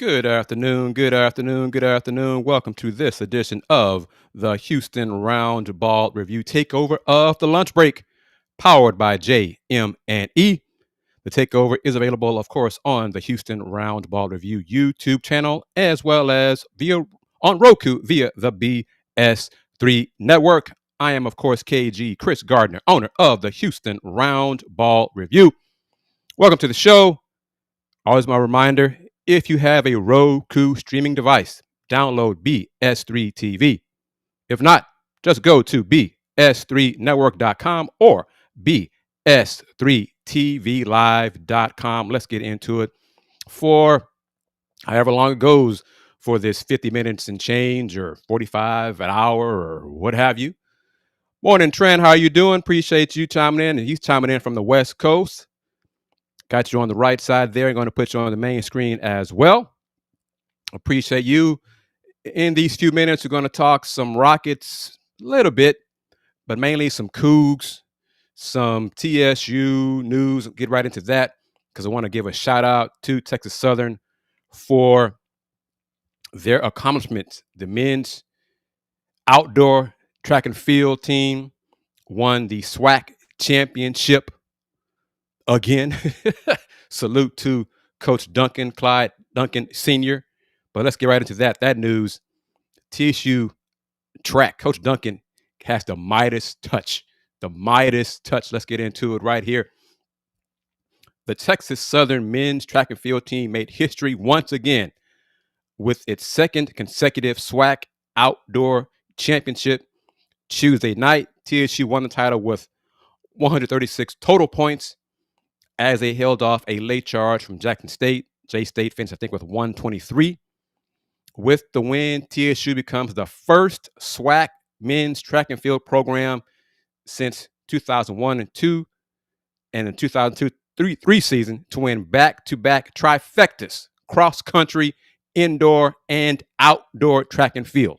Good afternoon, good afternoon, good afternoon. Welcome to this edition of the Houston Roundball Review Takeover of the Lunch Break, powered by JM&E. The Takeover is available, of course, on the Houston Roundball Review YouTube channel, as well as on Roku via the BS3 Network. I am, of course, KG Kris Gardner, owner of the Houston Roundball Review. Welcome to the show. Always my reminder, if you have a Roku streaming device, download BS3 TV. If not, just go to BS3Network.com or BS3TVLive.com. Let's get into it for however long it goes for this 50 minutes and change or 45, an hour or what have you. Morning, Trent. How are you doing? Appreciate you chiming in. And he's chiming in from the West Coast. Got you on the right side there. I'm going to put you on the main screen as well. Appreciate you. In these few minutes, we're going to talk some Rockets a little bit, but mainly some Coogs, some TSU news. Get right into that because I want to give a shout out to Texas Southern for their accomplishments. The men's outdoor track and field team won the SWAC championship again. Salute to Coach Clyde Duncan Sr. But let's get right into that. That news, TSU track. Coach Duncan has the Midas touch. The Midas touch. Let's get into it right here. The Texas Southern men's track and field team made history once again with its second consecutive SWAC outdoor championship. Tuesday night, TSU won the title with 136 total points as they held off a late charge from Jackson State. J-State finished, I think, with 123. With the win, TSU becomes the first SWAC men's track and field program since 2001 and 2 and in 2002-3 season to win back-to-back trifectas, cross-country, indoor, and outdoor track and field.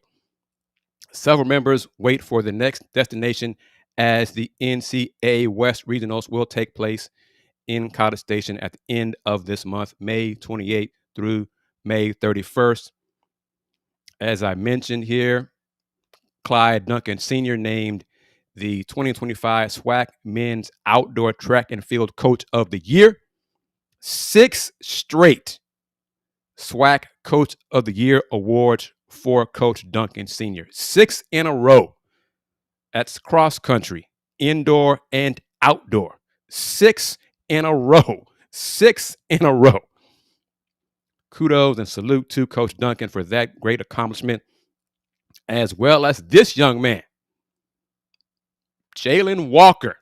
Several members wait for the next destination as the NCAA West Regionals will take place in College Station at the end of this month, May 28th through May 31st. As I mentioned here, Clyde Duncan Sr. named the 2025 SWAC Men's Outdoor Track and Field Coach of the Year. 6 straight SWAC Coach of the Year awards for Coach Duncan Sr. 6 in a row. That's cross country, indoor, and outdoor. 6 in a row. 6 in a row. Kudos and salute to Coach Duncan for that great accomplishment, as well as this young man, Jalen Walker,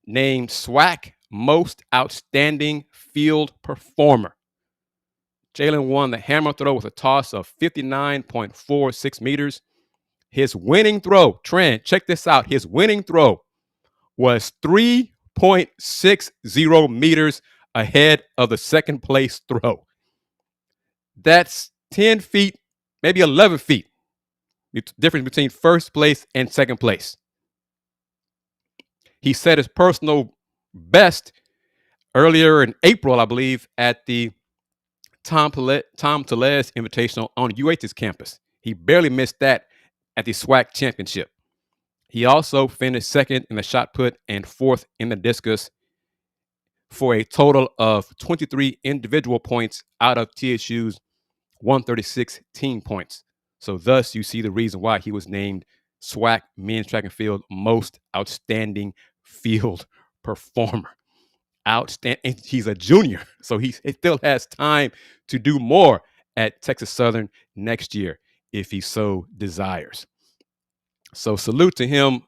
named SWAC Most Outstanding Field Performer. Jalen won the hammer throw with a toss of 59.46 meters. His winning throw, Trent, check this out. His winning throw was 3.60 meters ahead of the second place throw. That's 10 feet, maybe 11 feet. The difference between first place and second place. He set his personal best earlier in April, I believe, at the Tom Tellez Invitational on UH's campus. He barely missed that at the SWAC championship. He also finished second in the shot put and fourth in the discus for a total of 23 individual points out of TSU's 136 team points. So thus you see the reason why he was named SWAC Men's Track and Field Most Outstanding Field Performer. Outstanding. He's a junior, so he still has time to do more at Texas Southern next year if he so desires. So salute to him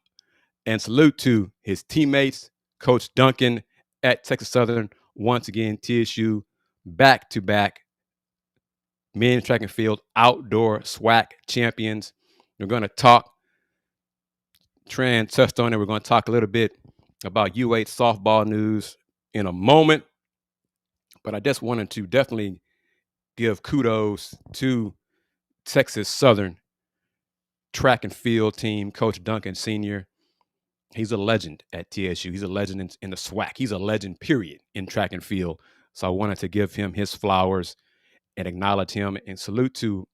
and salute to his teammates, Coach Duncan at Texas Southern. Once again, TSU back-to-back men's track and field outdoor SWAC champions. We're going to talk, Tran touched on it, we're going to talk a little bit about UH softball news in a moment. But I just wanted to definitely give kudos to Texas Southern track and field team, Coach Duncan Sr. He's a legend at TSU. He's a legend in the SWAC. He's a legend, period, in track and field. So I wanted to give him his flowers and acknowledge him, and salute to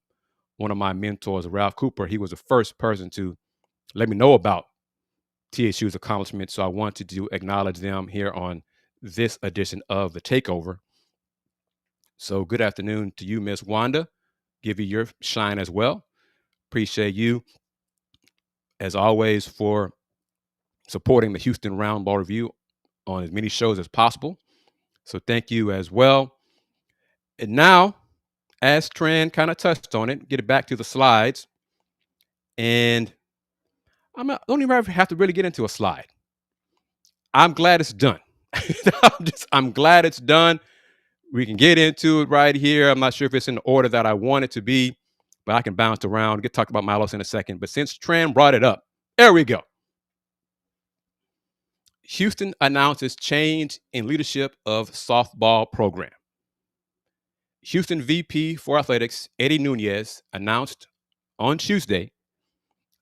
one of my mentors, Ralph Cooper. He was the first person to let me know about TSU's accomplishments, so I wanted to acknowledge them here on this edition of the Takeover. So good afternoon to you, Miss Wanda. Give you your shine as well. Appreciate you, as always, for supporting the Houston Roundball Review on as many shows as possible. So thank you as well. And now, as Tran kind of touched on it, get it back to the slides. And don't even have to really get into a slide. I'm glad it's done. I'm glad it's done. We can get into it right here. I'm not sure if it's in the order that I want it to be, but I can bounce around. Get talked about Milos in a second. But since Tran brought it up, there we go. Houston announces change in leadership of softball program. Houston VP for Athletics, Eddie Nunez, announced on Tuesday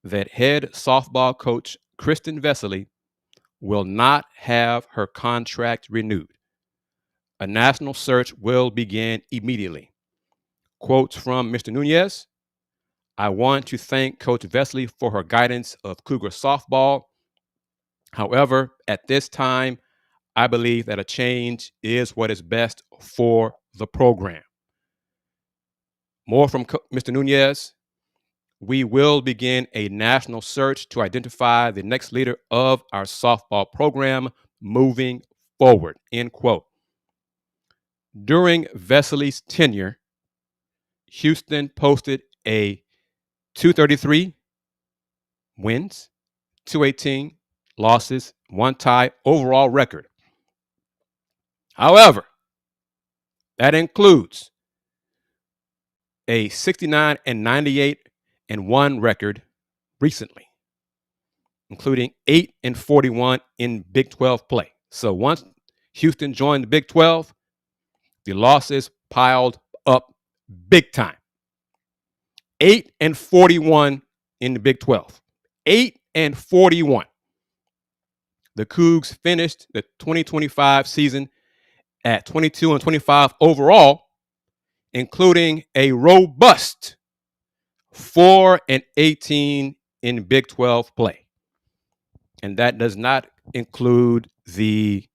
that head softball coach Kristen Vesely will not have her contract renewed. A national search will begin immediately. Quotes from Mr. Nunez: I want to thank Coach Vesely for her guidance of Cougar softball. However, at this time, I believe that a change is what is best for the program. More from Mr. Nunez: we will begin a national search to identify the next leader of our softball program moving forward, end quote. During Vesely's tenure, Houston posted a 233 wins, 218 losses, 1 tie overall record. However, that includes a 69-98-1 record recently, including 8-41 in Big 12 play. So once Houston joined the Big 12, the losses piled up big time. 8-41 in the Big 12. 8-41. The Cougs finished the 2025 season at 22-25 overall, including a robust 4-18 in Big 12 play. And that does not include the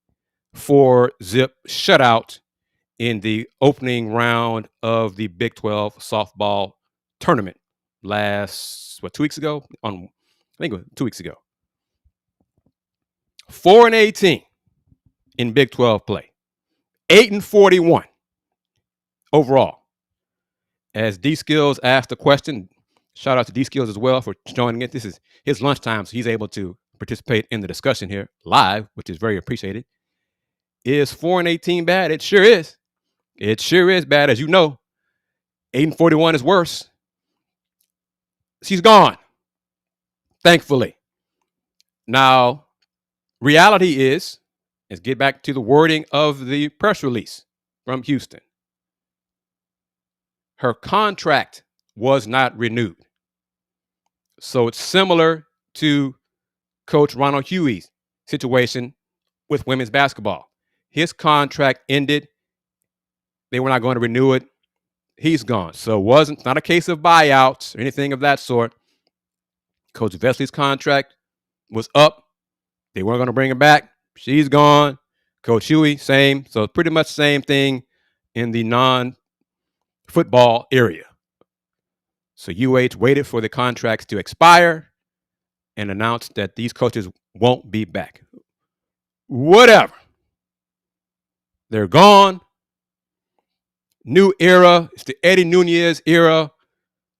4-zip shutout in the opening round of the Big 12 softball tournament last, 2 weeks ago? I think it was 2 weeks ago. 4-18 in Big 12 play. 8-41 overall. As D Skills asked the question, shout out to D Skills as well for joining it. This is his lunchtime, so he's able to participate in the discussion here live, which is very appreciated. Is 4-18 bad? It sure is. It sure is bad. As you know, 8-41 is worse. She's gone, thankfully. Now, reality is, let's get back to the wording of the press release from Houston. Her contract was not renewed. So it's similar to Coach Ronald Hughey's situation with women's basketball. His contract ended. They were not going to renew it. He's gone. So it's not a case of buyouts or anything of that sort. Coach Vesely's contract was up. They weren't going to bring her back. She's gone. Coach Hughey, same. So pretty much same thing in the non-football area. So UH waited for the contracts to expire and announced that these coaches won't be back. Whatever. They're gone. New era. It's the Eddie Nunez era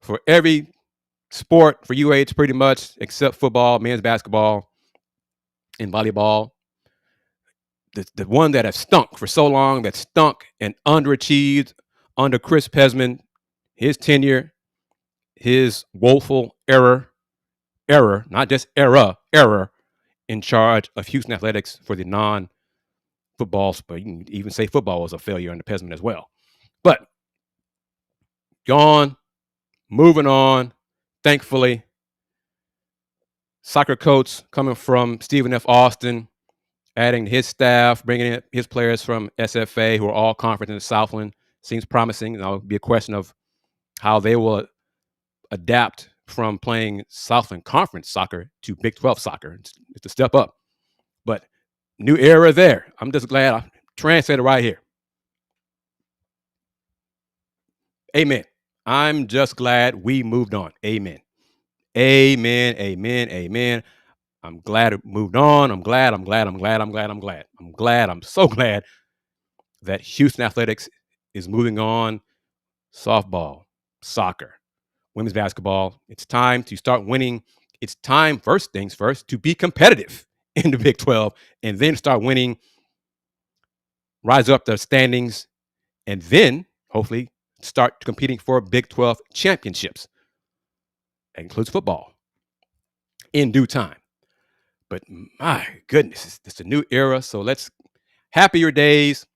for every sport for UH pretty much, except football, men's basketball, and volleyball. The one that has stunk for so long, that stunk and underachieved under Chris Pesman, his tenure, his woeful error, not just error in charge of Houston athletics for the non-football, but you can even say football was a failure under Pesman as well. But gone, moving on, thankfully. Soccer coach coming from Stephen F. Austin, adding his staff, bringing in his players from SFA who are all conference in the Southland, Seems promising. It'll be a question of how they will adapt from playing Southland Conference soccer to Big 12 soccer. It's a step up. But new era there. I'm just glad I translated right here. Amen. I'm just glad we moved on. Amen. Amen. Amen. Amen. I'm glad it moved on. I'm glad. I'm so glad that Houston Athletics is moving on. Softball, soccer, women's basketball. It's time to start winning. It's time, first things first, to be competitive in the Big 12 and then start winning, rise up the standings, and then hopefully start competing for Big 12 championships. That includes football in due time. But my goodness, it's a new era. So let's happier days.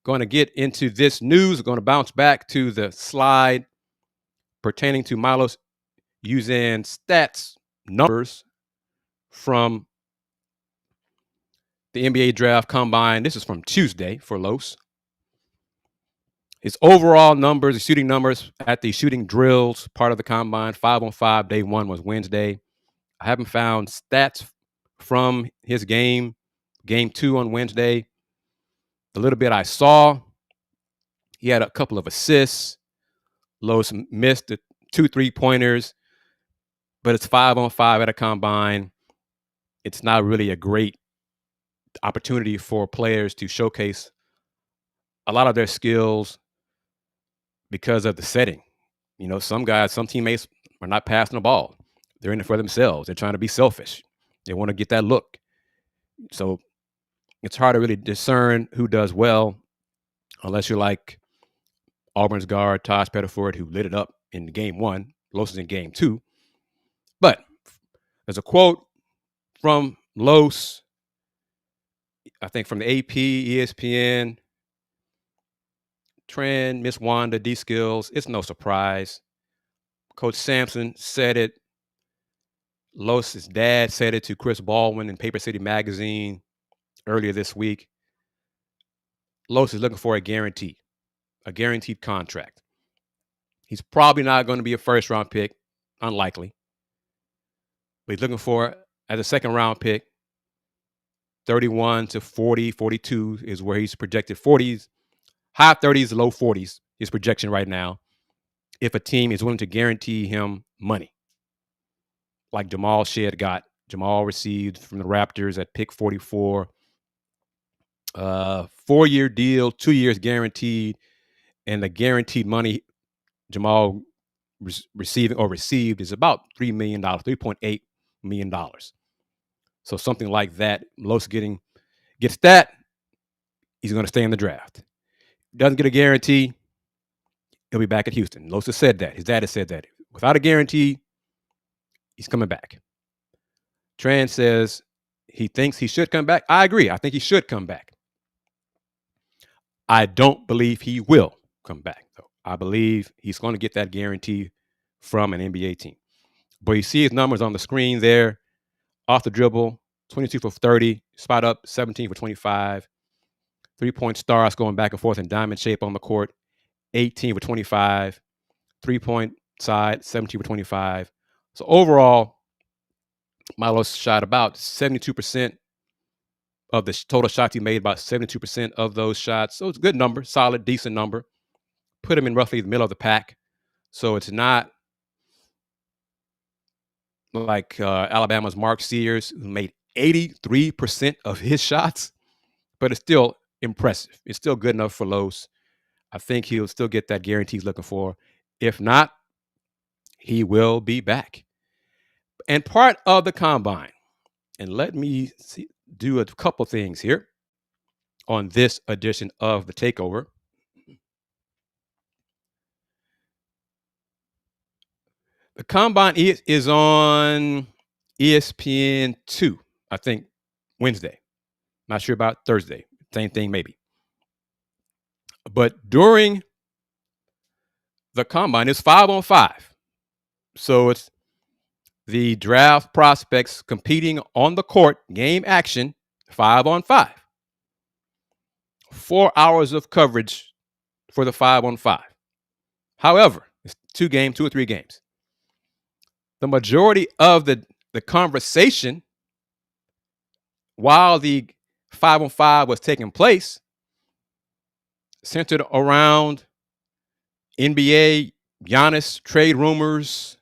Going to get into this news. We're going to bounce back to the slide pertaining to Milos Uzan stats numbers from the NBA draft combine. This is from Tuesday for Los. His overall numbers, the shooting numbers at the shooting drills part of the combine, 5-on-5, day one was Wednesday. I haven't found stats from his game two on Wednesday. The little bit I saw, he had a couple of assists. Los missed the 2 3-pointers, but it's 5-on-5 at a combine. It's not really a great opportunity for players to showcase a lot of their skills because of the setting. You know, some teammates are not passing the ball. They're in it for themselves. They're trying to be selfish. They want to get that look. So it's hard to really discern who does well unless you're like Auburn's guard, Taj Pettiford, who lit it up in game one. Los is in game two. But there's a quote from Los, I think from the AP, ESPN, Trend, Miss Wanda, D-Skills. It's no surprise. Coach Sampson said it. Los's dad said it to Chris Baldwin in Paper City Magazine earlier this week. Los is looking for a guaranteed contract. He's probably not going to be a first-round pick, unlikely. But he's looking for, as a second-round pick, 31 to 40, 42 is where he's projected. 40s, high 30s, low 40s, his projection right now, if a team is willing to guarantee him money. Like Jamal Shead got. Jamal received from the Raptors at pick 44. 4-year deal, 2 years guaranteed, and the guaranteed money Jamal received is about $3 million, $3.8 million. So something like that. Los gets that, he's going to stay in the draft. Doesn't get a guarantee, he'll be back at Houston. Los has said that. His dad has said that. Without a guarantee, he's coming back. Tran says he thinks he should come back. I agree. I think he should come back. I don't believe he will come back, though. I believe he's going to get that guarantee from an NBA team. But you see his numbers on the screen there. Off the dribble, 22 for 30, spot up, 17 for 25. 3-point stars going back and forth in diamond shape on the court, 18 for 25. 3-point side, 17 for 25. So overall, Milos shot about 72% of the total shots he made, about 72% of those shots. So it's a good number, solid, decent number. Put him in roughly the middle of the pack. So it's not like Alabama's Mark Sears, who made 83% of his shots, but it's still impressive. It's still good enough for Los. I think he'll still get that guarantee he's looking for. If not, he will be back. And part of the combine, and let me do a couple things here on this edition of the Takeover. The combine is on ESPN 2, I think, Wednesday. Not sure about Thursday. Same thing, maybe. But during the combine, it's 5-on-5. So it's the draft prospects competing on the court, game action, 5-on-5. 4 hours of coverage for the 5-on-5. However, it's 2 or 3 games. The majority of the conversation while the 5-on-5 was taking place centered around NBA, Giannis trade rumors.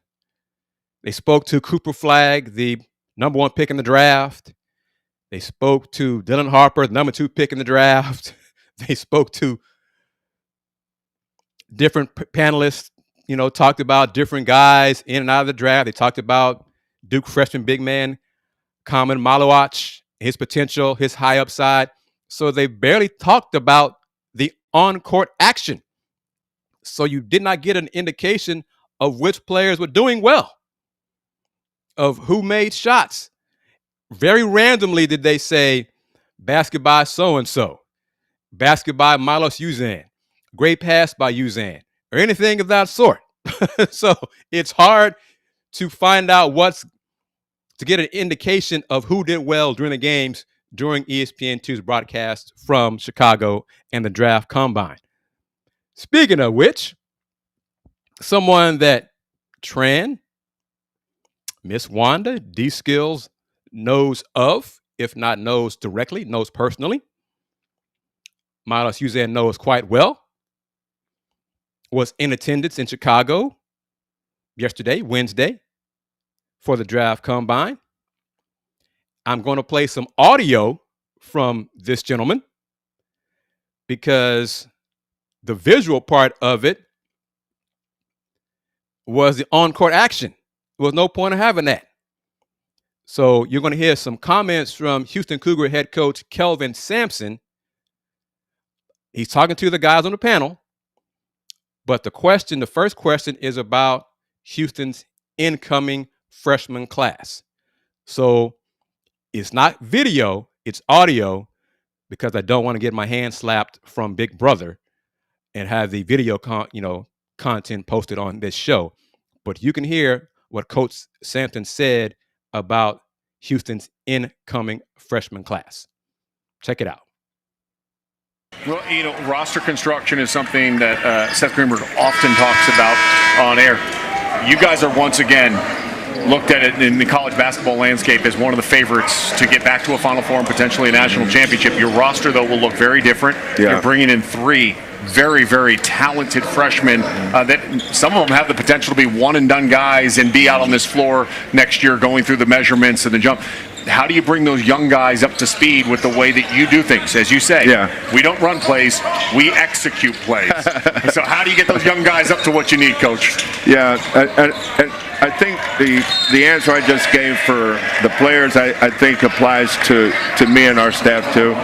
They spoke to Cooper Flag, the number 1 pick in the draft. They spoke to Dylan Harper, the number 2 pick in the draft. They spoke to different panelists, talked about different guys in and out of the draft. They talked about Duke freshman big man Common Malowach, his potential, his high upside. So they barely talked about the on-court action. So you did not get an indication of which players were doing well, of who made shots. Very randomly did they say, basket by so-and-so, basket by Milos Uzan, great pass by Uzan, or anything of that sort. So it's hard to find out to get an indication of who did well during the games during ESPN2's broadcast from Chicago and the draft combine. Speaking of which, someone that Tran, Miss Wanda, D-Skills knows of, if not knows directly, knows personally, Milos Uzan knows quite well, was in attendance in Chicago yesterday, Wednesday, for the draft combine. I'm going to play some audio from this gentleman because the visual part of it was the on-court action. There was no point in having that. So you're going to hear some comments from Houston Cougar head coach Kelvin Sampson. He's talking to the guys on the panel, but the first question is about Houston's incoming freshman class. So it's not video, it's audio, because I don't want to get my hand slapped from Big Brother and have the video content posted on this show. But you can hear what Coach Sampson said about Houston's incoming freshman class. Check it out. Well, roster construction is something that Seth Greenberg often talks about on air. You guys are once again looked at it in the college basketball landscape as one of the favorites to get back to a Final Four and potentially a national championship. Your roster, though, will look very different. Yeah. You're bringing in 3 very, very talented freshmen that some of them have the potential to be one-and-done guys and be out on this floor next year going through the measurements and the jump. How do you bring those young guys up to speed with the way that you do things? As you say, we don't run plays, we execute plays. So how do you get those young guys up to what you need, Coach? Yeah, I think the answer I just gave for the players, I think applies to me and our staff too.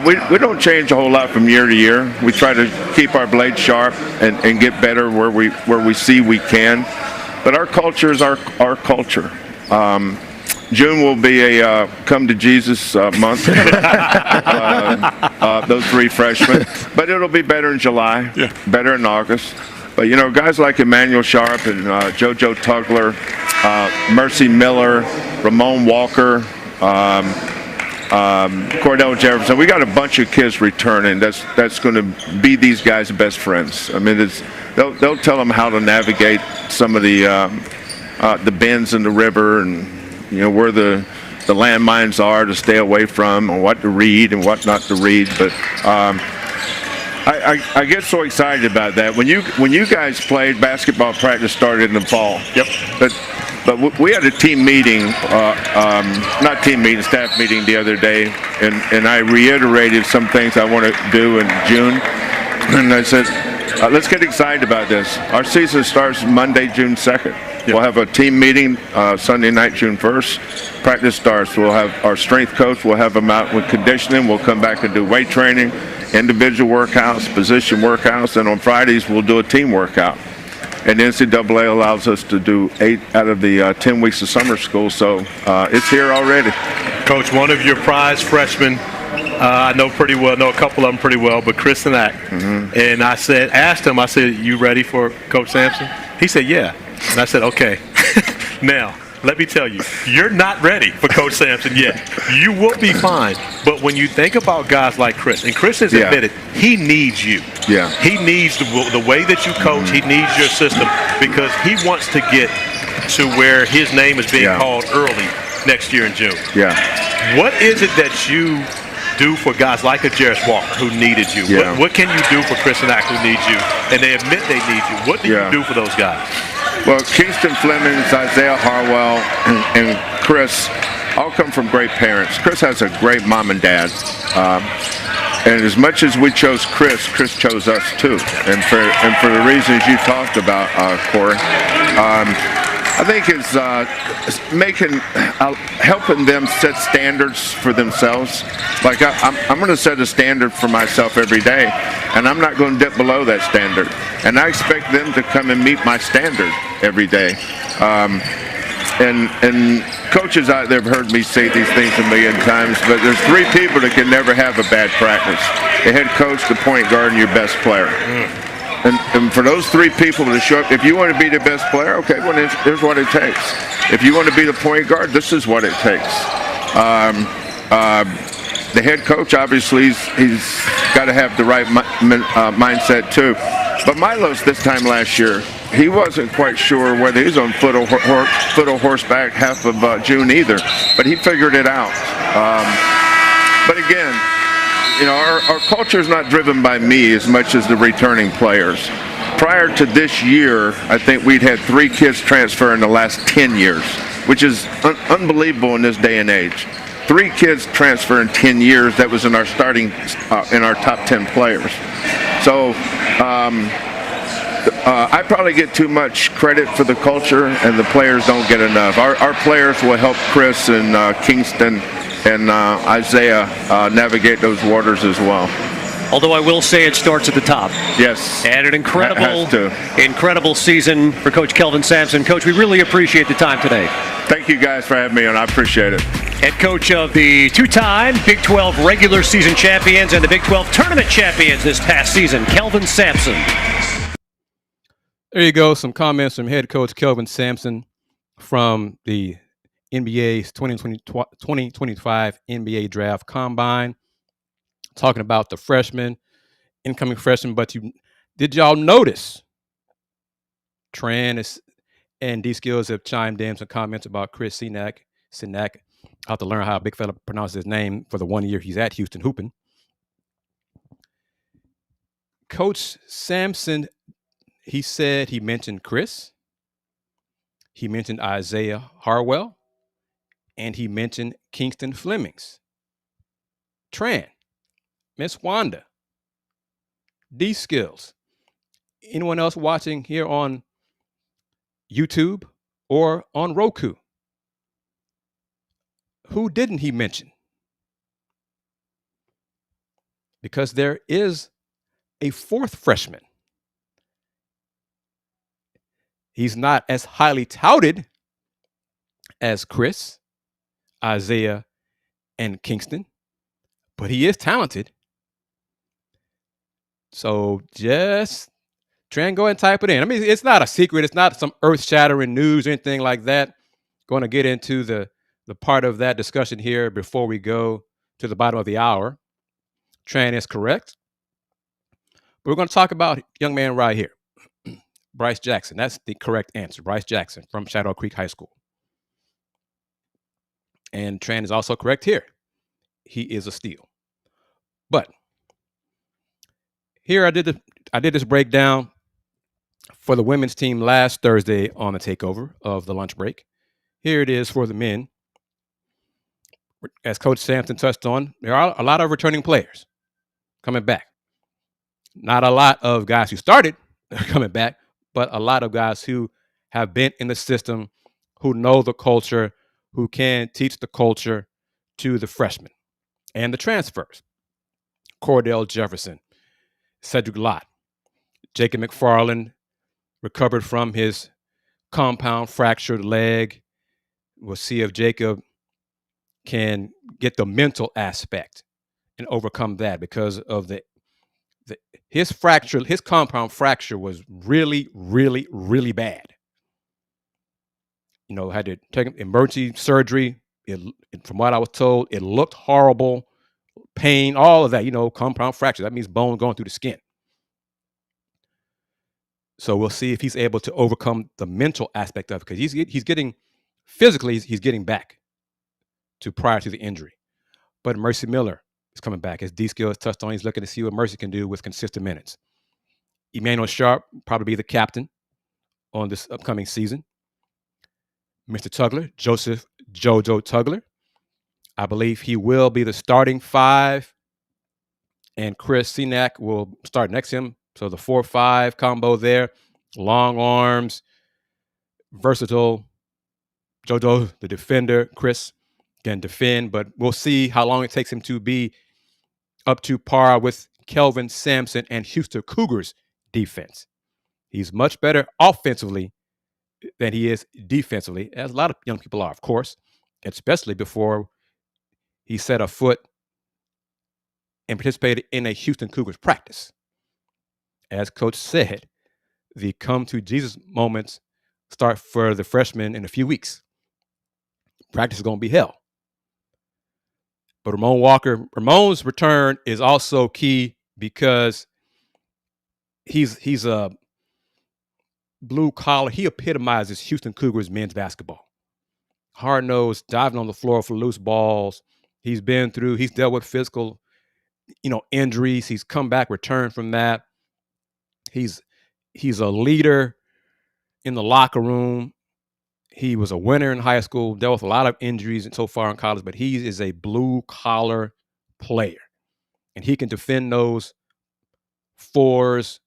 We don't change a whole lot from year to year. We try to keep our blade sharp and get better where we see we can. But our culture is our culture. June will be a come to Jesus month. Those 3 freshmen, but it'll be better in July, better in August. But guys like Emmanuel Sharp and JoJo Tugler, Mercy Miller, Ramon Walker, Cordell Jefferson. We got a bunch of kids returning. That's going to be these guys' best friends. I mean, they'll tell them how to navigate some of the bends in the river and where the landmines are to stay away from, and what to read and what not to read. But I get so excited about that. When you guys played, basketball practice started in the fall. Yep. But we had a team meeting, not team meeting, staff meeting the other day, and I reiterated some things I want to do in June. And I said, let's get excited about this. Our season starts Monday, June 2nd. Yep. We'll have a team meeting Sunday night, June 1st. Practice starts. We'll have our strength coach. We'll have them out with conditioning. We'll come back and do weight training, individual workouts, position workouts, and on Fridays we'll do a team workout. And the NCAA allows us to do 8 out of the 10 weeks of summer school, so it's here already. Coach, one of your prize freshmen, I know a couple of them pretty well, but Chris and And I asked him, you ready for Coach Sampson? He said, yeah. And I said, okay. Now, let me tell you, you're not ready for Coach Sampson yet. You will be fine. But when you think about guys like Kris, and Kris has admitted he needs you. Yeah. He needs the way that you coach. He needs your system because he wants to get to where his name is being called early next year in June. Yeah. What is it that you do for guys like a Jarris Walker who needed you? Yeah. What can you do for Chris and who needs you? And they admit they need you. What do you do for those guys? Well, Kingston Flemings, Isaiah Harwell, and Kris all come from great parents. Kris has a great mom and dad. And as much as we chose Kris chose us too. And for the reasons you talked about, Corey, I think it's helping them set standards for themselves. Like I'm going to set a standard for myself every day, and I'm not going to dip below that standard. And I expect them to come and meet my standard every day. And coaches out there have heard me say these things a million times, but there's three people that can never have a bad practice: the head coach, the point guard, and your best player. And for those three people to show up, if you want to be the best player, okay, well, here's what it takes. If you want to be the point guard, this is what it takes. The head coach, obviously, he's got to have the right mindset too. But Milos this time last year, he wasn't quite sure whether he was on foot or horseback half of June either, but he figured it out. But again, you know, our culture is not driven by me as much as the returning players. Prior to this year, I think we'd had 3 kids transfer in the last 10 years, which is unbelievable in this day and age. 3 kids transfer in 10 years. That was in our starting, in our top 10 players. So I probably get too much credit for the culture, and the players don't get enough. Our players will help Kris and Kingston and Isaiah navigate those waters as well. Although I will say it starts at the top. Yes. And an incredible season for Coach Kelvin Sampson. Coach, we really appreciate the time today. Thank you guys for having me on. I appreciate it. Head coach of the 2-time Big 12 regular season champions and the Big 12 tournament champions this past season, Kelvin Sampson. There you go. Some comments from head coach Kelvin Sampson from the NBA's 2025 NBA Draft Combine, talking about the freshmen, incoming freshmen. But did y'all notice Tran and D-Skills have chimed in some comments about Chris Sinak. I have to learn how a big fella pronounces his name for the 1 year he's at Houston hooping. Coach Sampson, he said he mentioned Kris. He mentioned Isaiah Harwell. And he mentioned Kingston Flemings, Tran, Miss Wanda, D-Skills. Anyone else watching here on YouTube or on Roku? Who didn't he mention? Because there is a 4th freshman. He's not as highly touted as Kris, Isaiah, and Kingston, but he is talented. So just try and go and type it in. I mean, it's not a secret. It's not some earth-shattering news or anything like that. Going to get into the part of that discussion here before we go to the bottom of the hour. Tran is correct. But we're going to talk about young man right here, Bryce Jackson. That's the correct answer. Bryce Jackson from Shadow Creek High School. And Tran is also correct here. He is a steal. But here I did this breakdown for the women's team last Thursday on the takeover of the lunch break. Here it is for the men. As Coach Sampson touched on, there are a lot of returning players coming back. Not a lot of guys who started coming back, but a lot of guys who have been in the system, who know the culture, who can teach the culture to the freshmen and the transfers. Cordell Jefferson, Cedric Lott, Jacob McFarland recovered from his compound fractured leg. We'll see if Jacob can get the mental aspect and overcome that, because of his compound fracture was really, really, really bad. had to take emergency surgery. From what I was told, it looked horrible, pain, all of that, compound fracture. That means bone going through the skin. So we'll see if he's able to overcome the mental aspect of it, because he's getting physically, he's getting back to prior to the injury. But Mercy Miller is coming back. As D-Skill has touched on, he's looking to see what Mercy can do with consistent minutes. Emmanuel Sharp probably be the captain on this upcoming season. Mr. Tugler, Joseph JoJo Tugler, I believe he will be the starting 5, and Chris Senac will start next to him. So the 4-5 combo there, long arms, versatile. JoJo, the defender, Chris can defend, but we'll see how long it takes him to be up to par with Kelvin Sampson and Houston Cougars defense. He's much better offensively than he is defensively, as a lot of young people are, of course, especially before he set a foot and participated in a Houston Cougars practice. As Coach said, the come to Jesus moments start for the freshmen in a few weeks. Practice is going to be hell. But Ramon's return is also key because he's a blue collar. He epitomizes Houston Cougars men's basketball. Hard-nosed, diving on the floor for loose balls. He's dealt with physical, injuries. He's come back, returned from that. He's a leader in the locker room. He was a winner in high school, dealt with a lot of injuries and so far in college, but he is a blue-collar player. And he can defend those fours,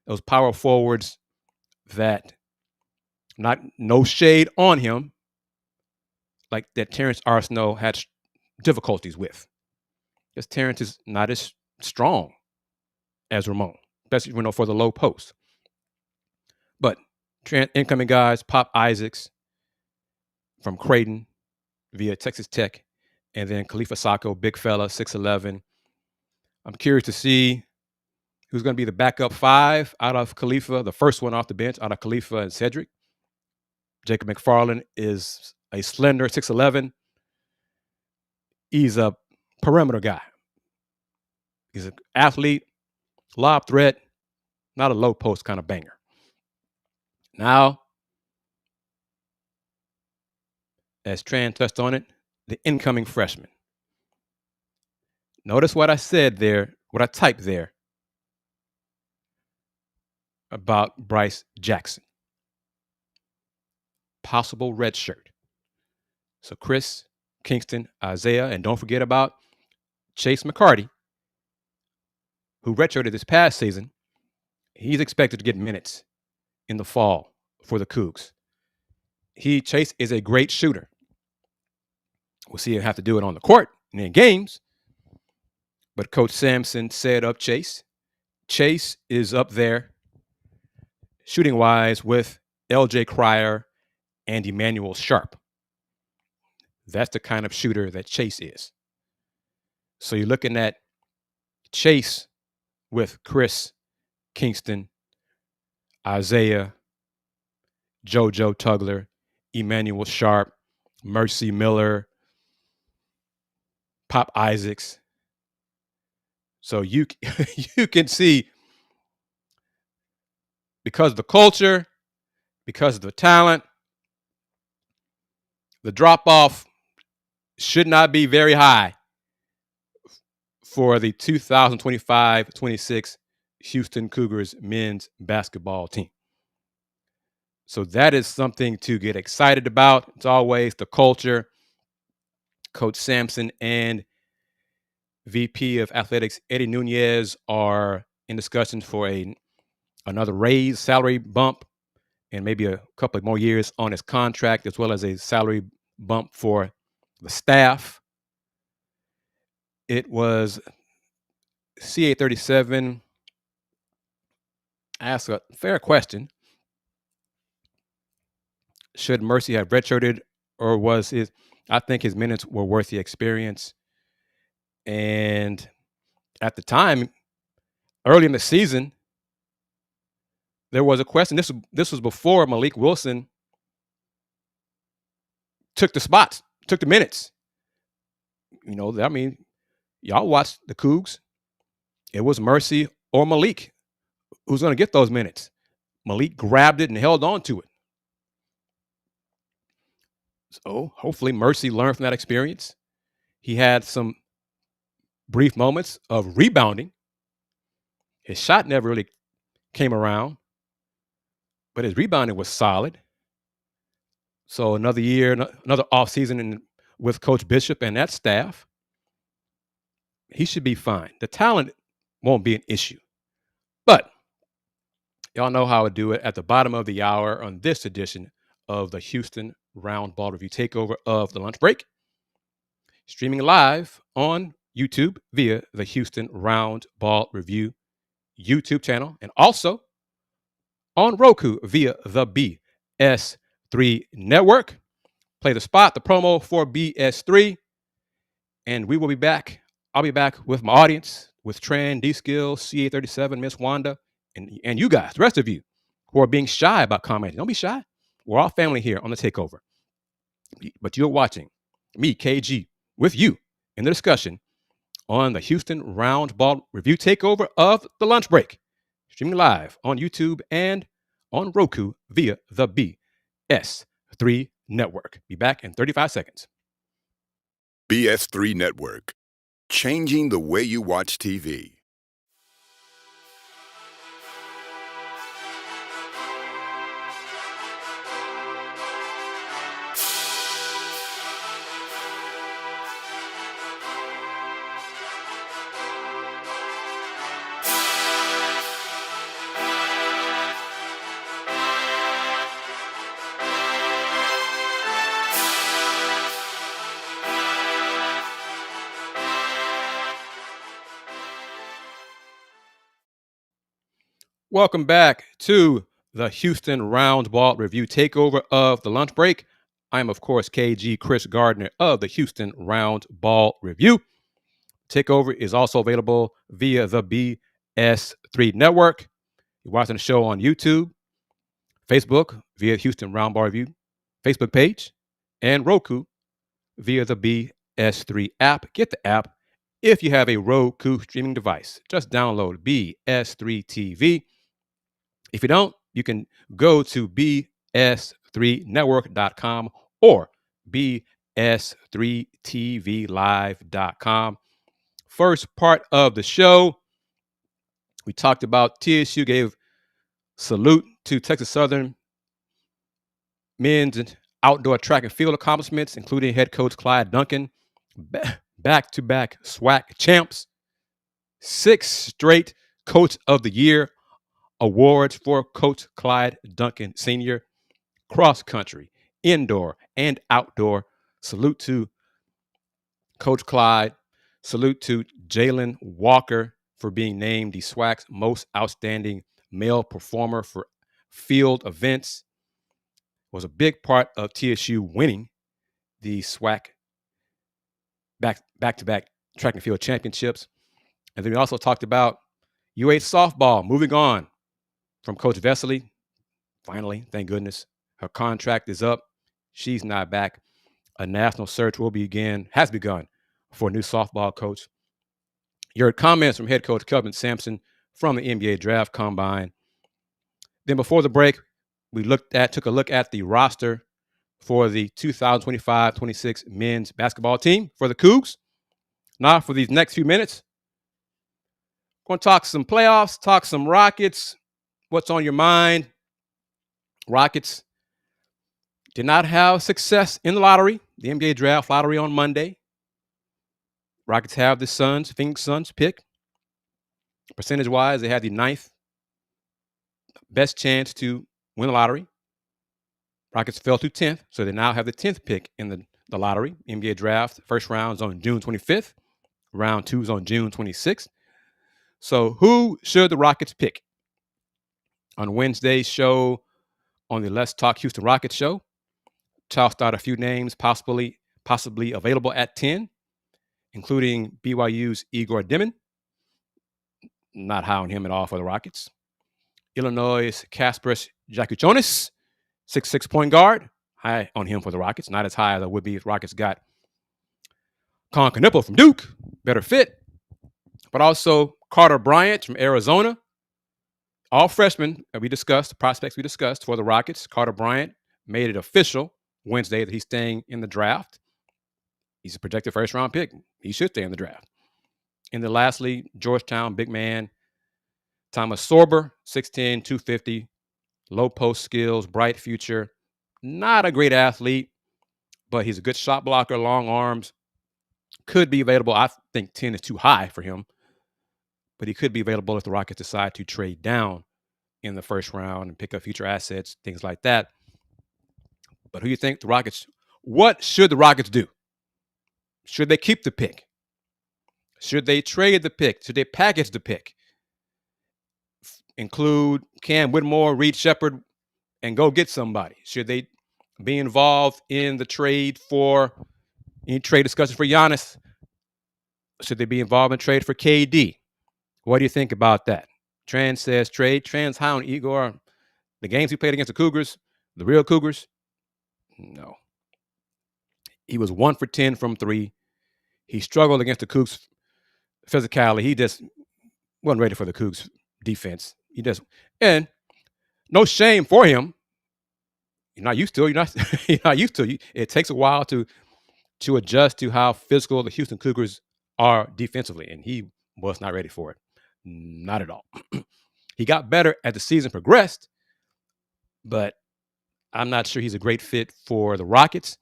those power forwards that no shade on him, like that Terrence Arsenault had difficulties with. Because Terrence is not as strong as Ramon, especially for the low post. But incoming guys, Pop Isaacs from Creighton via Texas Tech, and then Khalifa Sacco, big fella, 6'11". I'm curious to see who's going to be the backup 5 out of Khalifa, the first one off the bench out of Khalifa and Cedric. Jacob McFarland is a slender 6'11". He's a perimeter guy. He's an athlete, lob threat, not a low post kind of banger. Now, as Tran touched on it, the incoming freshman. Notice what I said there, what I typed there about Bryce Jackson. Possible red shirt. So Chris, Kingston, Isaiah, and don't forget about Chase McCarty, who redshirted this past season. He's expected to get minutes in the fall for the Cougs. Chase is a great shooter. We'll see him have to do it on the court and in games. But Coach Sampson said of Chase is up there shooting-wise with LJ Cryer and Emmanuel Sharp. That's the kind of shooter that Chase is. So you're looking at Chase with Chris, Kingston, Isaiah, JoJo Tugler, Emmanuel Sharp, Mercy Miller, Pop Isaacs. So you can see, because of the culture, because of the talent, the drop-off should not be very high for the 2025-26 Houston Cougars men's basketball team. So that is something to get excited about. It's always the culture. Coach Sampson and VP of Athletics Eddie Nunez are in discussions for another raise, salary bump, and maybe a couple of more years on his contract, as well as a salary bump for the staff. It was CA37 asked a fair question. Should Mercy have redshirted, or I think his minutes were worth the experience. And at the time, early in the season, there was a question. This was before Malik Wilson took the spots, took the minutes. I mean, y'all watched the Cougs. It was Mercy or Malik who's going to get those minutes. Malik grabbed it and held on to it. So hopefully Mercy learned from that experience. He had some brief moments of rebounding. His shot never really came around, but his rebounding was solid. So another year, another offseason with Coach Bishop and that staff, he should be fine. The talent won't be an issue. But y'all know how I do it at the bottom of the hour on this edition of the Houston Roundball Review Takeover of the Lunch Break. Streaming live on YouTube via the Houston Roundball Review YouTube channel, and also on Roku via the BS3 Network. Play the spot, the promo for BS3, and we will be back. I'll be back with my audience, with Tran, D-Skill, CA37, Miss Wanda, and you guys, the rest of you who are being shy about commenting. Don't be shy. We're all family here on the Takeover. But you're watching me, KG, with you in the discussion on the Houston Roundball Review Takeover of the Lunch Break. Streaming live on YouTube and on Roku via the BS3 Network. Be back in 35 seconds. BS3 Network. Changing the way you watch TV. Welcome back to the Houston Roundball Review Takeover of the Lunch Break. I'm, of course, KG Kris Gardner of the Houston Roundball Review. Takeover is also available via the BS3 Network. You're watching the show on YouTube, Facebook via Houston Roundball Review Facebook page, and Roku via the BS3 app. Get the app if you have a Roku streaming device. Just download BS3 TV. If you don't, you can go to bs3network.com or bs3tvlive.com. First part of the show, we talked about TSU gave salute to Texas Southern men's outdoor track and field accomplishments, including head coach Clyde Duncan, back-to-back SWAC champs, 6 straight Coach of the Year awards for Coach Clyde Duncan Sr. Cross country, indoor, and outdoor. Salute to Coach Clyde. Salute to Jalen Walker for being named the SWAC's most outstanding male performer for field events. Was a big part of TSU winning the SWAC back-to-back track and field championships. And then we also talked about UH softball moving on from Coach Vesely. Finally, thank goodness, her contract is up. She's not back. A national search has begun for a new softball coach. You heard comments from head coach Kelvin Sampson from the NBA Draft Combine. Then before the break, we took a look at the roster for the 2025-26 men's basketball team for the Cougs. Now, for these next few minutes, we're going to talk some playoffs, talk some Rockets. What's on your mind? Rockets did not have success in the lottery, the NBA draft lottery on Monday. Rockets have the Phoenix Suns pick. Percentage-wise, they had the 9th best chance to win the lottery. Rockets fell to 10th, so they now have the 10th pick in the lottery. NBA draft, first round's on June 25th. Round 2's on June 26th. So who should the Rockets pick? On Wednesday's show, on the Let's Talk Houston Rockets show, tossed out a few names possibly available at 10, including BYU's Igor Dimon. Not high on him at all for the Rockets. Illinois' Kasparas Jakučionis, 6'6" point guard, high on him for the Rockets. Not as high as I would be if Rockets got Con Knipple from Duke, better fit. But also Carter Bryant from Arizona. All freshmen that we discussed, prospects we discussed for the Rockets. Carter Bryant made it official Wednesday that he's staying in the draft. He's a projected first-round pick. He should stay in the draft. And then lastly, Georgetown big man Thomas Sorber, 6'10", 250, low post skills, bright future. Not a great athlete, but he's a good shot blocker, long arms. Could be available. I think 10 is too high for him, but he could be available if the Rockets decide to trade down in the first round and pick up future assets, things like that. But who do you think the Rockets, what should the Rockets do? Should they keep the pick? Should they trade the pick? Should they package the pick? Include Cam Whitmore, Reed Sheppard, and go get somebody? Should they be involved in the trade for any trade discussions for Giannis? Should they be involved in trade for KD? What do you think about that? Tran says trade. Tran's high on Igor. The games he played against the Cougars, the real Cougars, no. He was 1 for 10 from 3. He struggled against the Cougs physicality. He just wasn't ready for the Cougs defense. And no shame for him. You're not used to it. You're not used to it. It takes a while to adjust to how physical the Houston Cougars are defensively, and he was not ready for it. Not at all. He got better as the season progressed, but I'm not sure he's a great fit for the Rockets.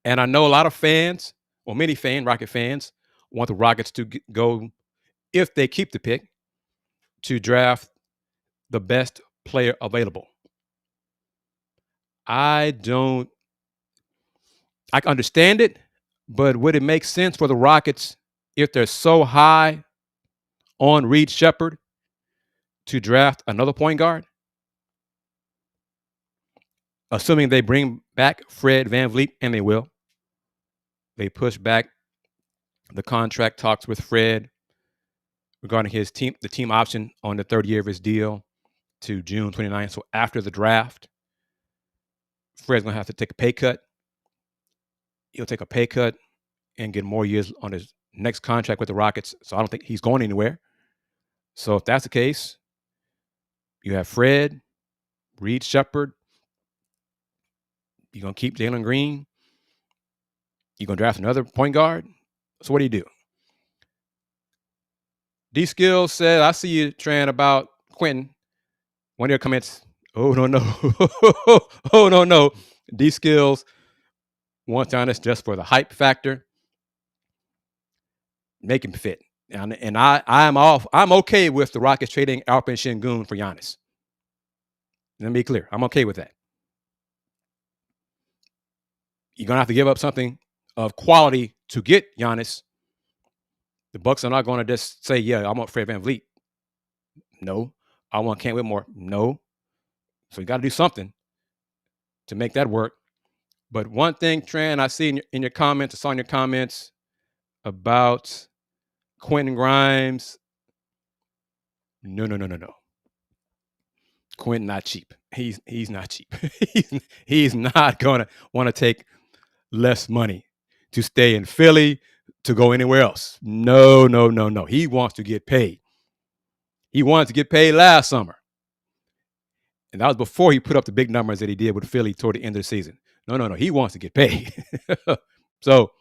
And I know a lot of fans, or many Rocket fans, want the Rockets to go, if they keep the pick, to draft the best player available. I understand it, but would it make sense for the Rockets, if they're so high on Reed Sheppard, to draft another point guard? Assuming they bring back Fred VanVleet, and they will. They push back the contract talks with Fred regarding the team option on the third year of his deal to June 29th. So after the draft, Fred's going to have to take a pay cut. He'll take a pay cut and get more years on his next contract with the Rockets. So I don't think he's going anywhere. So if that's the case, you have Fred, Reed Sheppard. You're going to keep Jalen Green. You're going to draft another point guard. So what do? D-Skills said, I see you, Tran, about Quentin. One of your comments, oh, no. Oh, no. D-Skills wants Giannis just for the hype factor. Make him fit. And I'm okay with the Rockets trading Alperen Şengün for Giannis. Let me be clear. I'm okay with that. You're going to have to give up something of quality to get Giannis. The Bucks are not going to just say, yeah, I want Fred VanVleet. No. I want Cam Whitmore. No. So you got to do something to make that work. But one thing, Tran, I see in your comments, I saw in your comments about Quentin Grimes. No. Quentin not cheap. He's not cheap. he's not going to want to take less money to stay in Philly, to go anywhere else. No. He wants to get paid. He wanted to get paid last summer. And that was before he put up the big numbers that he did with Philly toward the end of the season. No. He wants to get paid. So,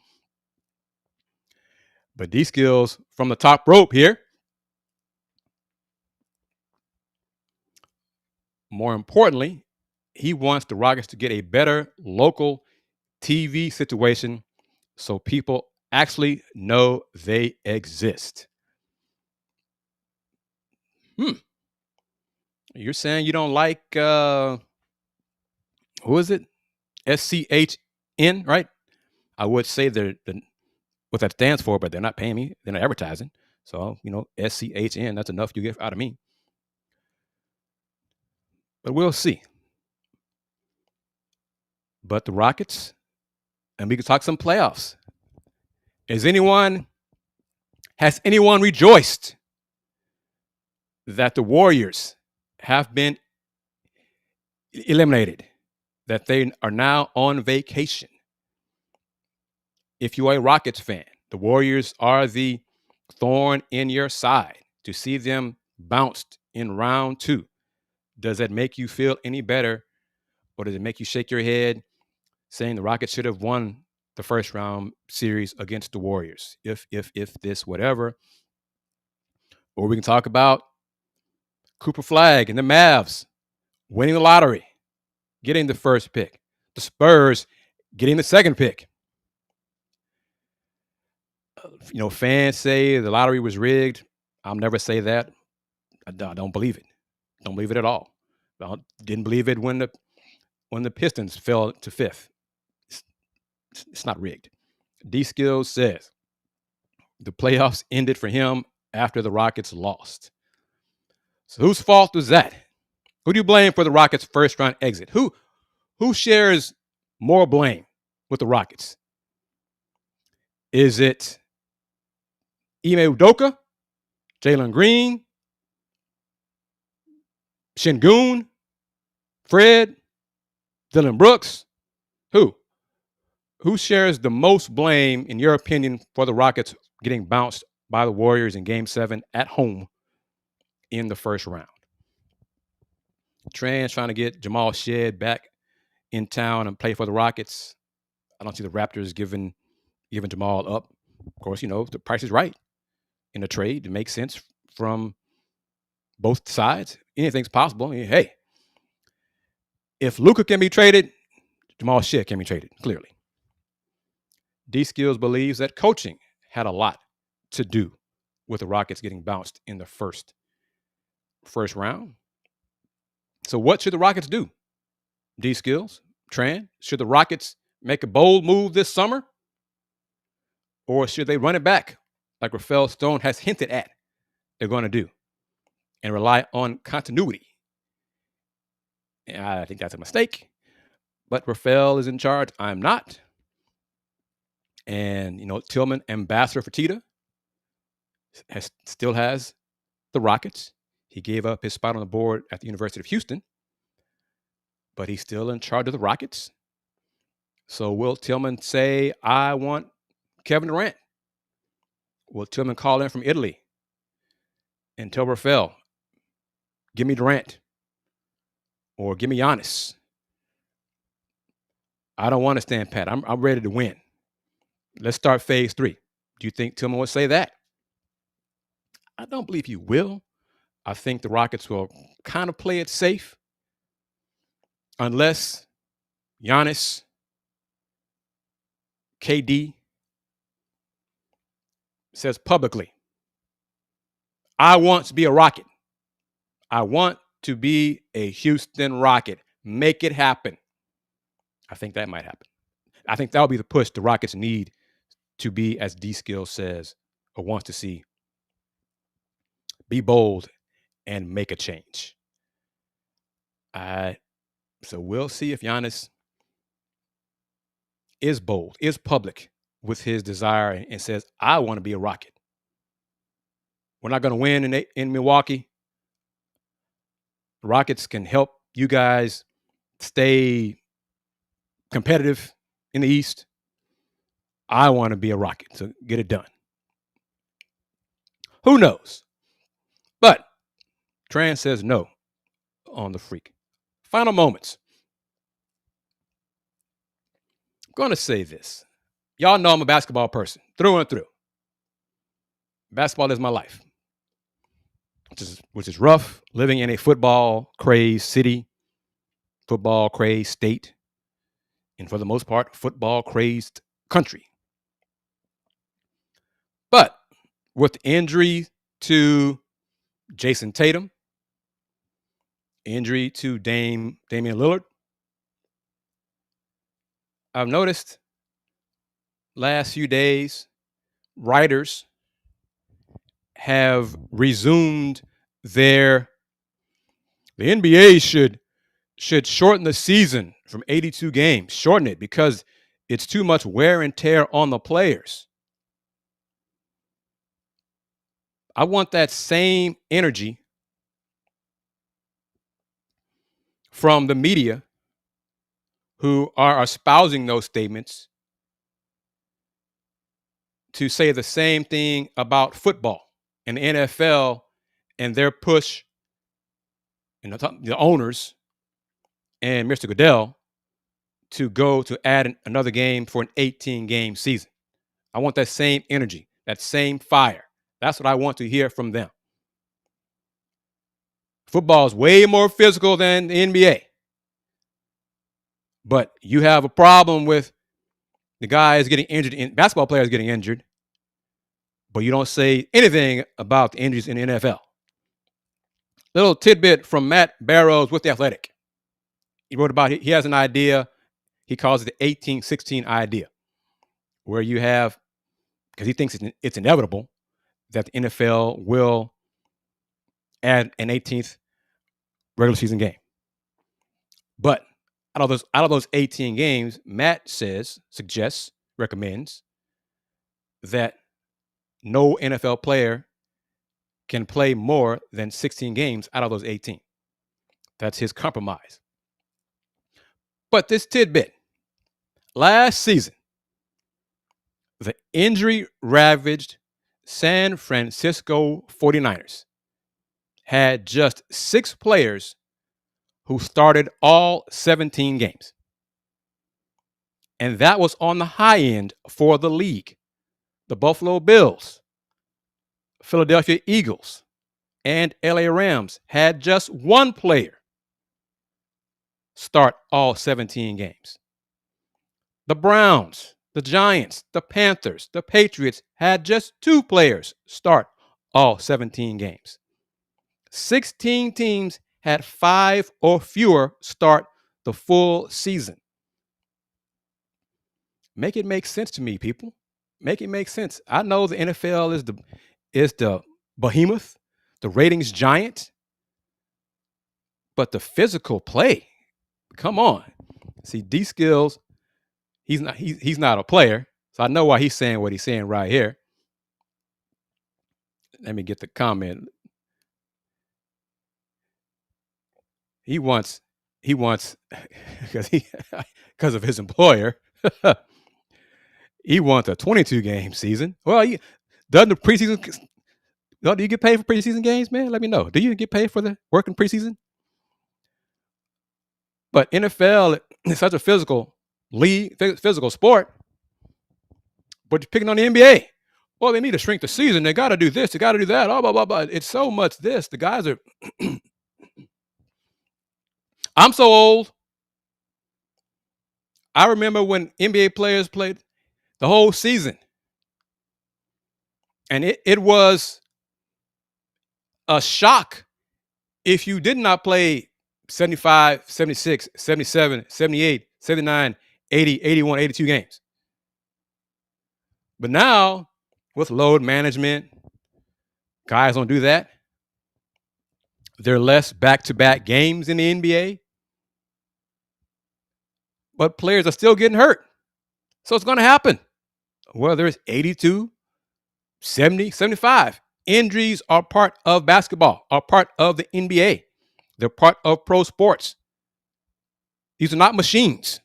but D-Skills from the top rope here. More importantly, he wants the Rockets to get a better local TV situation so people actually know they exist. You're saying you don't like, who is it? SCHN, right? I would say what that stands for, but they're not paying me. They're not advertising. So, SCHN, that's enough you get out of me. But we'll see. But the Rockets, and we can talk some playoffs. Has anyone rejoiced that the Warriors have been eliminated, that they are now on vacation. If you are a Rockets fan, the Warriors are the thorn in your side. To see them bounced in round 2, does that make you feel any better, or does it make you shake your head saying the Rockets should have won the first round series against the Warriors? If this, whatever. Or we can talk about Cooper Flag and the Mavs winning the lottery, getting the first pick. The Spurs getting the second pick. Fans say the lottery was rigged. I'll never say that. I don't believe it. Don't believe it at all. I didn't believe it when the Pistons fell to 5th. It's not rigged. D-Skills says the playoffs ended for him after the Rockets lost. So whose fault was that? Who do you blame for the Rockets' first-round exit? Who shares more blame with the Rockets? Is it Ime Udoka, Jalen Green, Şengün, Fred, Dylan Brooks? Who shares the most blame, in your opinion, for the Rockets getting bounced by the Warriors in Game 7 at home in the first round? Tran's trying to get Jamal Shead back in town and play for the Rockets. I don't see the Raptors giving Jamal up. Of course, the price is right in a trade. It makes sense from both sides. Anything's possible. I mean, hey, if Luka can be traded, Jamal Shead can be traded, clearly. D-Skills believes that coaching had a lot to do with the Rockets getting bounced in the first round. So what should the Rockets do? D-Skills, Tran, should the Rockets make a bold move this summer? Or should they run it back like Rafael Stone has hinted at they're going to do and rely on continuity? And I think that's a mistake. But Rafael is in charge. I'm not. And, Tillman, ambassador for Tita, still has the Rockets. He gave up his spot on the board at the University of Houston, but he's still in charge of the Rockets. So will Tillman say, I want Kevin Durant? Will Tillman call in from Italy and tell Rafael, give me Durant or give me Giannis? I don't want to stand pat. I'm ready to win. Let's start phase 3. Do you think Tillman would say that? I don't believe he will. I think the Rockets will kind of play it safe unless Giannis, KD, says publicly, I want to be a Rocket. I want to be a Houston Rocket. Make it happen. I think that might happen. I think that'll be the push the Rockets need to be, as D-Skill says, or wants to see. Be bold and make a change. So we'll see if Giannis is bold, is public with his desire and says, I want to be a Rocket. We're not going to win in Milwaukee. The Rockets can help you guys stay competitive in the East. I want to be a Rocket, so get it done. Who knows? But Tran says no on the freak. Final moments. I'm going to say this. Y'all know I'm a basketball person, through and through. Basketball is my life, which is rough, living in a football-crazed city, football-crazed state, and for the most part, football-crazed country. But with the injury to Jason Tatum, injury to Damian Lillard, I've noticed last few days, writers have resumed the NBA should shorten the season from 82 games, shorten it because it's too much wear and tear on the players. I want that same energy from the media who are espousing those statements to say the same thing about football and the NFL and their push, and the owners and Mr. Goodell to go to add another game for an 18-game season. I want that same energy, that same fire. That's what I want to hear from them. Football is way more physical than the NBA. But you have a problem with the guys getting injured, basketball players getting injured, but you don't say anything about the injuries in the NFL. Little tidbit from Matt Barrows with The Athletic. He wrote about it. He has an idea. He calls it the 18-16 idea, where you have, because he thinks it's inevitable that the NFL will add an 18th regular season game. But out of those 18 games, Matt suggests, recommends that no NFL player can play more than 16 games out of those 18. That's his compromise. But this tidbit, last season, the injury-ravaged San Francisco 49ers had just 6 players who started all 17 games. And that was on the high end for the league. The Buffalo Bills, Philadelphia Eagles, and LA Rams had just 1 player start all 17 games. The Browns, the Giants, the Panthers, the Patriots had just 2 players start all 17 games. 16 teams had 5 or fewer start the full season. Make it make sense to me, people. Make it make sense. I know the NFL is the behemoth, the ratings giant, but the physical play, come on. See, D Skills, he's not a player, so I know why he's saying what he's saying right here. Let me get the comment. He wants because of his employer. He wants a 22-game season. Well, doesn't the preseason? Do you get paid for preseason games, man? Let me know. Do you get paid for the working preseason? But NFL is such a physical league, physical sport. But you're picking on the NBA. Well, they need to shrink the season. They got to do this. They got to do that. Blah, blah, blah, blah. It's so much this. The guys are. I'm so old. I remember when NBA players played the whole season. And it was a shock if you did not play 75, 76, 77, 78, 79, 80, 81, 82 games. But now, with load management, guys don't do that. There are less back-to-back games in the NBA. But players are still getting hurt. So it's going to happen. Whether it's 82, 70, 75. Injuries are part of basketball, are part of the NBA. They're part of pro sports. These are not machines.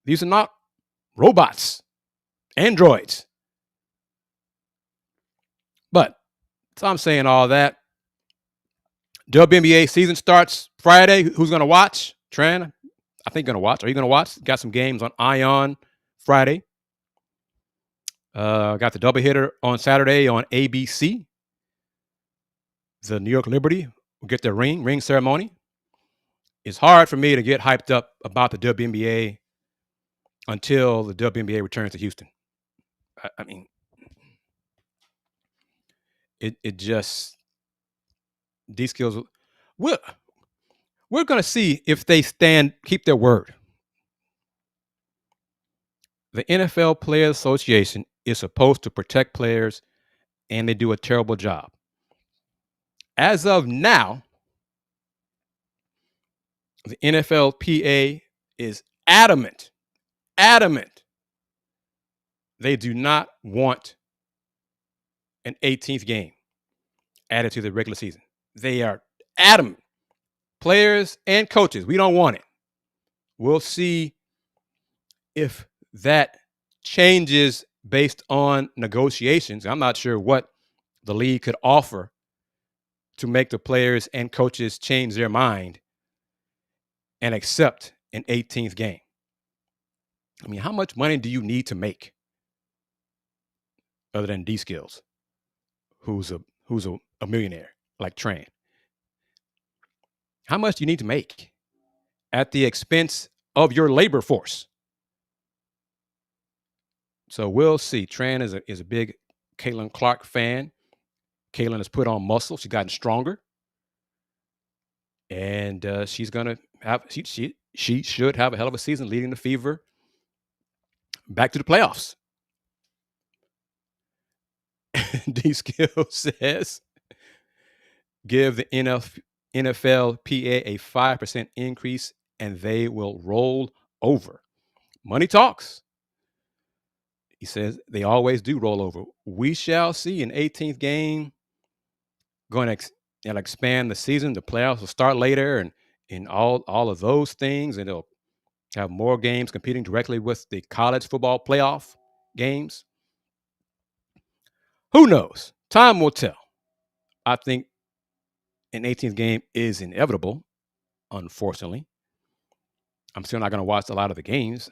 These are not robots, androids. But, so I'm saying all that. WNBA season starts Friday. Who's going to watch? Tran, I think going to watch. Are you going to watch? Got some games on Ion Friday. Got the doubleheader on Saturday on ABC. The New York Liberty will get their ring ceremony. It's hard for me to get hyped up about the WNBA until the WNBA returns to Houston. I mean, it just, these skills, we're going to see if they keep their word. The NFL Players Association is supposed to protect players, and they do a terrible job. As of now, the NFLPA is adamant. They do not want an 18th game added to the regular season. They are adamant. Players and coaches, we don't want it. we'll see if that changes based on negotiations. I'm not sure what the league could offer to make the players and coaches change their mind and accept an 18th game. I mean, how much money do you need to make other than D-Skills, who's a millionaire like Tran? How much do you need to make at the expense of your labor force? So we'll see. Tran is a big Caitlin Clark fan. Caitlin has put on muscle. She's gotten stronger. And she's going to have, she should have a hell of a season leading the Fever back to the playoffs. D-Skill says, give the NFLPA a 5% increase and they will roll over. Money talks. He says they always do roll over. We shall see an 18th game going to expand the season. The playoffs will start later and all of those things. And they'll have more games competing directly with the college football playoff games. Who knows? Time will tell. I think an 18th game is inevitable, unfortunately. I'm still not going to watch a lot of the games.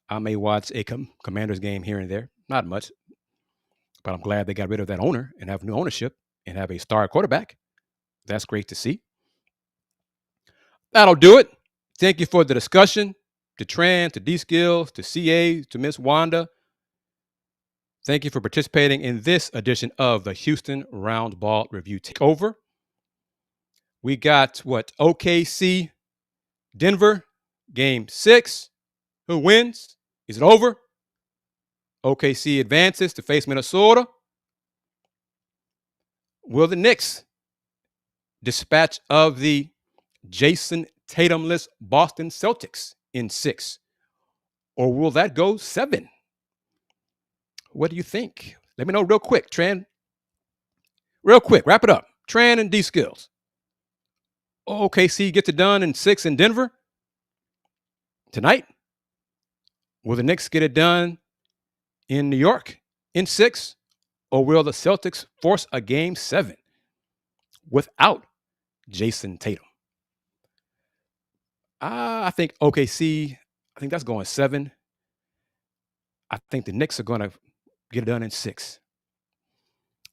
I may watch a Commanders game here and there. Not much. But I'm glad they got rid of that owner and have new ownership and have a star quarterback. That's great to see. That'll do it. Thank you for the discussion. To Tran, to D-Skills, to CA, to Miss Wanda. Thank you for participating in this edition of the Houston Roundball Review Takeover. We got OKC, Denver, Game 6. Who wins? Is it over? OKC advances to face Minnesota. Will the Knicks dispatch of the Jason Tatumless Boston Celtics in 6? Or will that go 7? What do you think? Let me know real quick, Tran. Real quick, wrap it up. Tran and D-Skills. OKC gets it done in 6 in Denver tonight. Will the Knicks get it done in New York in 6? Or will the Celtics force a game 7 without Jason Tatum? I think OKC, I think that's going 7. I think the Knicks are going to get it done in 6.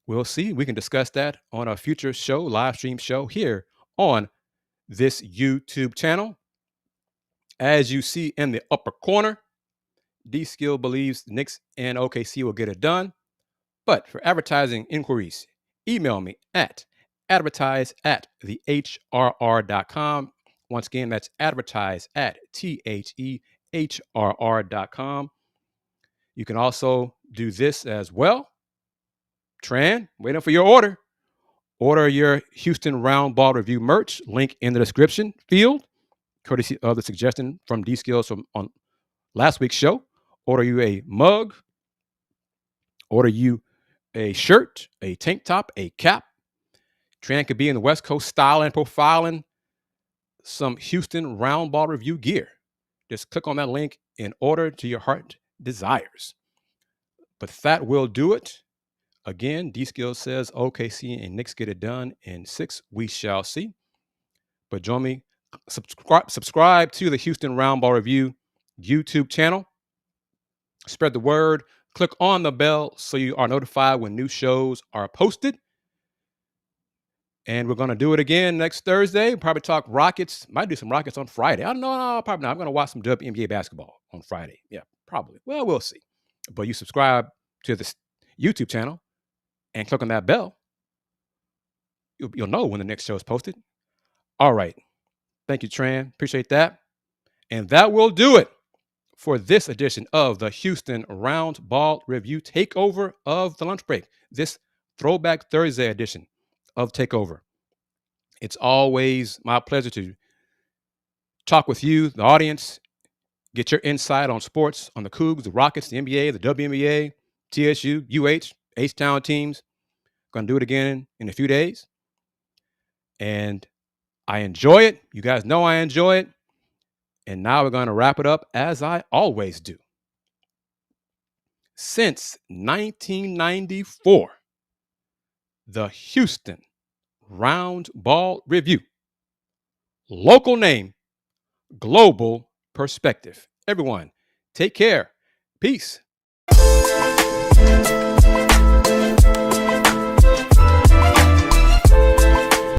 We'll see. We can discuss that on a future show, live stream show here on this YouTube channel. As you see in the upper corner, D-Skill believes the Knicks and OKC will get it done. But for advertising inquiries, email me at advertise@thehrr.com. Once again, that's advertise@thehrr.com. You can also do this as well. Tran, waiting for your order. Order your Houston Roundball Review merch. Link in the description field. Courtesy of the suggestion from D-Skills from on last week's show. Order you a mug. Order you a shirt, a tank top, a cap. Tran could be in the West Coast style and profiling some Houston Roundball Review gear. Just click on that link and order to your heart desires. But that will do it. Again, D-Skills says OKC and Knicks get it done in 6. We shall see. But join me. Subscribe to the Houston Roundball Review YouTube channel. Spread the word. Click on the bell so you are notified when new shows are posted. And we're going to do it again next Thursday. Probably talk Rockets. Might do some Rockets on Friday. I don't know. No, probably not. I'm going to watch some WNBA basketball on Friday. Yeah, probably. Well, we'll see. But you subscribe to this YouTube channel and click on that bell. You'll know when the next show is posted. All right. Thank you, Tran. Appreciate that. And that will do it for this edition of the Houston Roundball Review Takeover of the Lunch Break. This Throwback Thursday edition of Takeover. It's always my pleasure to talk with you, the audience, get your insight on sports, on the Cougs, the Rockets, the NBA, the WNBA, TSU, UH, H-Town teams. Going to do it again in a few days. And I enjoy it. You guys know I enjoy it. And now we're going to wrap it up as I always do. Since 1994, the Houston Roundball Review. Local name, global perspective. Everyone, take care. Peace.